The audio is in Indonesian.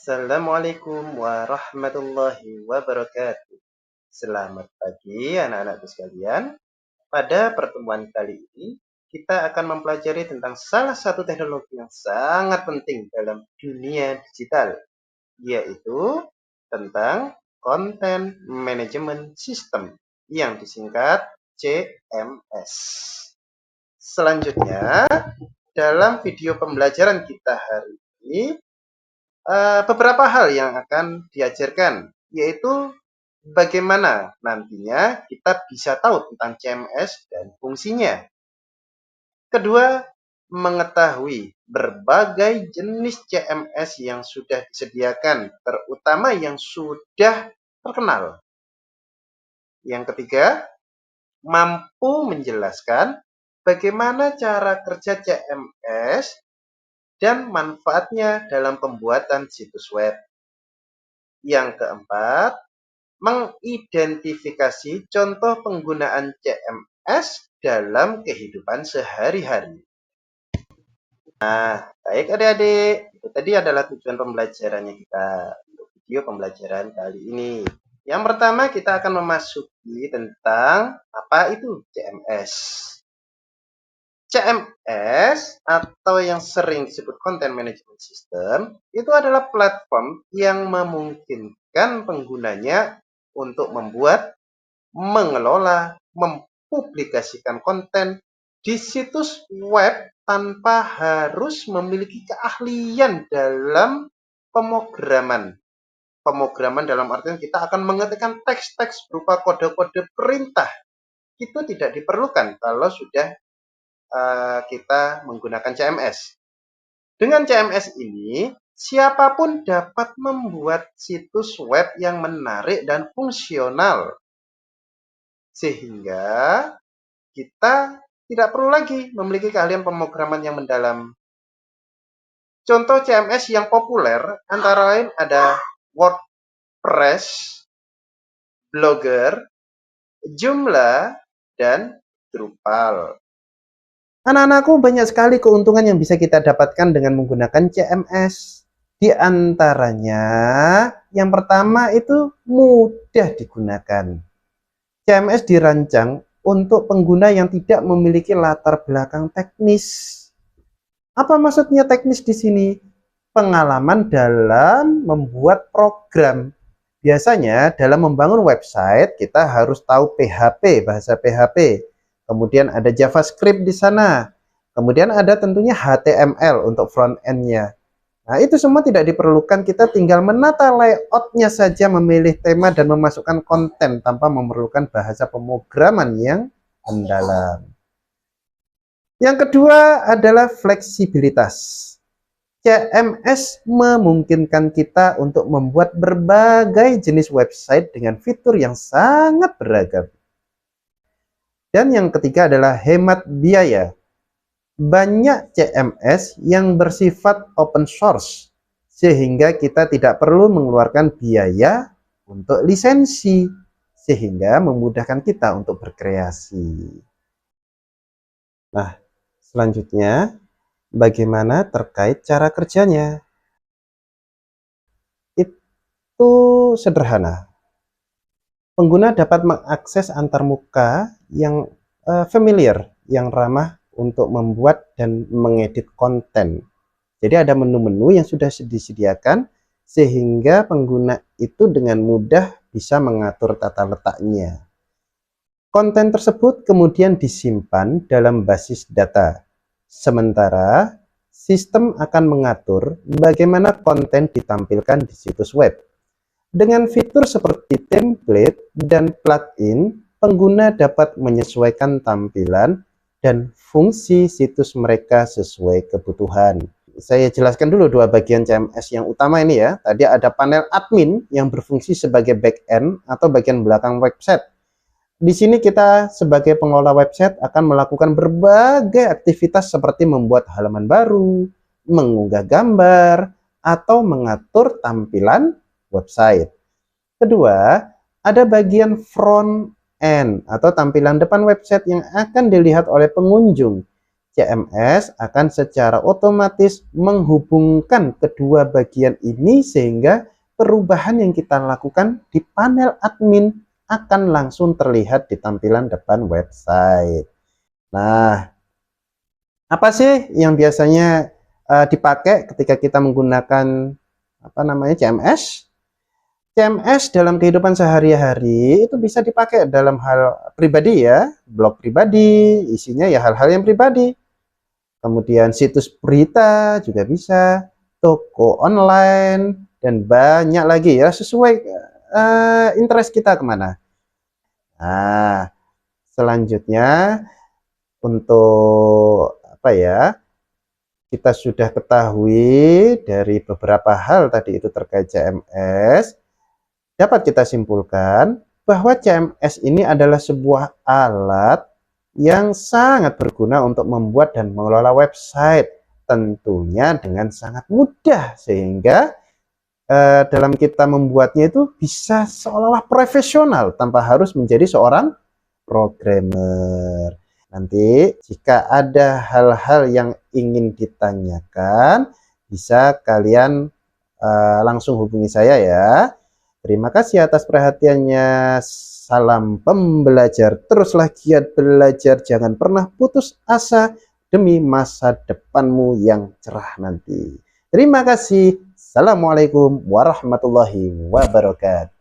Assalamualaikum warahmatullahi wabarakatuh. Selamat pagi anak-anakku sekalian. Pada pertemuan kali ini, kita akan mempelajari tentang salah satu teknologi yang sangat penting dalam dunia digital, yaitu tentang Content Management System yang disingkat CMS. Selanjutnya, dalam video pembelajaran kita hari ini, beberapa hal yang akan diajarkan, yaitu bagaimana nantinya kita bisa tahu tentang CMS dan fungsinya. Kedua, mengetahui berbagai jenis CMS yang sudah disediakan, terutama yang sudah terkenal. Yang ketiga, mampu menjelaskan bagaimana cara kerja CMS dan manfaatnya dalam pembuatan situs web. Yang keempat, mengidentifikasi contoh penggunaan CMS dalam kehidupan sehari-hari. Nah, baik adik-adik, itu tadi adalah tujuan pembelajarannya kita untuk video pembelajaran kali ini. Yang pertama, kita akan memasuki tentang apa itu CMS. CMS atau yang sering disebut Content Management System itu adalah platform yang memungkinkan penggunanya untuk membuat, mengelola, mempublikasikan konten di situs web tanpa harus memiliki keahlian dalam pemrograman. Pemrograman dalam artian kita akan mengetikkan teks-teks berupa kode-kode perintah. Itu tidak diperlukan kalau sudah kita menggunakan CMS. Dengan CMS ini, siapapun dapat membuat situs web yang menarik dan fungsional. Sehingga kita tidak perlu lagi memiliki keahlian pemrograman yang mendalam. Contoh CMS yang populer antara lain ada WordPress, Blogger, Joomla, dan Drupal. Anak-anakku, banyak sekali keuntungan yang bisa kita dapatkan dengan menggunakan CMS. Di antaranya, yang pertama itu mudah digunakan. CMS dirancang untuk pengguna yang tidak memiliki latar belakang teknis. Apa maksudnya teknis di sini? Pengalaman dalam membuat program. Biasanya dalam membangun website kita harus tahu PHP, bahasa PHP. Kemudian ada JavaScript di sana. Kemudian ada tentunya HTML untuk front end-nya. Nah, itu semua tidak diperlukan. Kita tinggal menata layout-nya saja, memilih tema dan memasukkan konten tanpa memerlukan bahasa pemrograman yang mendalam. Yang kedua adalah fleksibilitas. CMS memungkinkan kita untuk membuat berbagai jenis website dengan fitur yang sangat beragam. Dan yang ketiga adalah hemat biaya. Banyak CMS yang bersifat open source, sehingga kita tidak perlu mengeluarkan biaya untuk lisensi, sehingga memudahkan kita untuk berkreasi. Nah, selanjutnya, bagaimana terkait cara kerjanya? Itu sederhana. Pengguna dapat mengakses antarmuka yang familiar, yang ramah untuk membuat dan mengedit konten. Jadi ada menu-menu yang sudah disediakan sehingga pengguna itu dengan mudah bisa mengatur tata letaknya. Konten tersebut kemudian disimpan dalam basis data. Sementara sistem akan mengatur bagaimana konten ditampilkan di situs web. Dengan fitur seperti template dan plugin, pengguna dapat menyesuaikan tampilan dan fungsi situs mereka sesuai kebutuhan. Saya jelaskan dulu dua bagian CMS yang utama ini ya. Tadi ada panel admin yang berfungsi sebagai back-end atau bagian belakang website. Di sini kita sebagai pengelola website akan melakukan berbagai aktivitas seperti membuat halaman baru, mengunggah gambar, atau mengatur tampilan website. Kedua, ada bagian front end atau tampilan depan website yang akan dilihat oleh pengunjung. CMS akan secara otomatis menghubungkan kedua bagian ini sehingga perubahan yang kita lakukan di panel admin akan langsung terlihat di tampilan depan website. Nah, apa sih yang biasanya dipakai ketika kita menggunakan CMS? CMS dalam kehidupan sehari-hari itu bisa dipakai dalam hal pribadi ya, blog pribadi, isinya ya hal-hal yang pribadi. Kemudian situs berita juga bisa, toko online, dan banyak lagi ya, sesuai interest kita kemana. Nah, selanjutnya untuk kita sudah ketahui dari beberapa hal tadi itu terkait CMS, dapat kita simpulkan bahwa CMS ini adalah sebuah alat yang sangat berguna untuk membuat dan mengelola website, tentunya dengan sangat mudah, sehingga dalam kita membuatnya itu bisa seolah-olah profesional tanpa harus menjadi seorang programmer. Nanti jika ada hal-hal yang ingin ditanyakan, bisa kalian langsung hubungi saya ya. Terima kasih atas perhatiannya. Salam pembelajar. Teruslah giat belajar. Jangan pernah putus asa demi masa depanmu yang cerah nanti. Terima kasih. Assalamualaikum warahmatullahi wabarakatuh.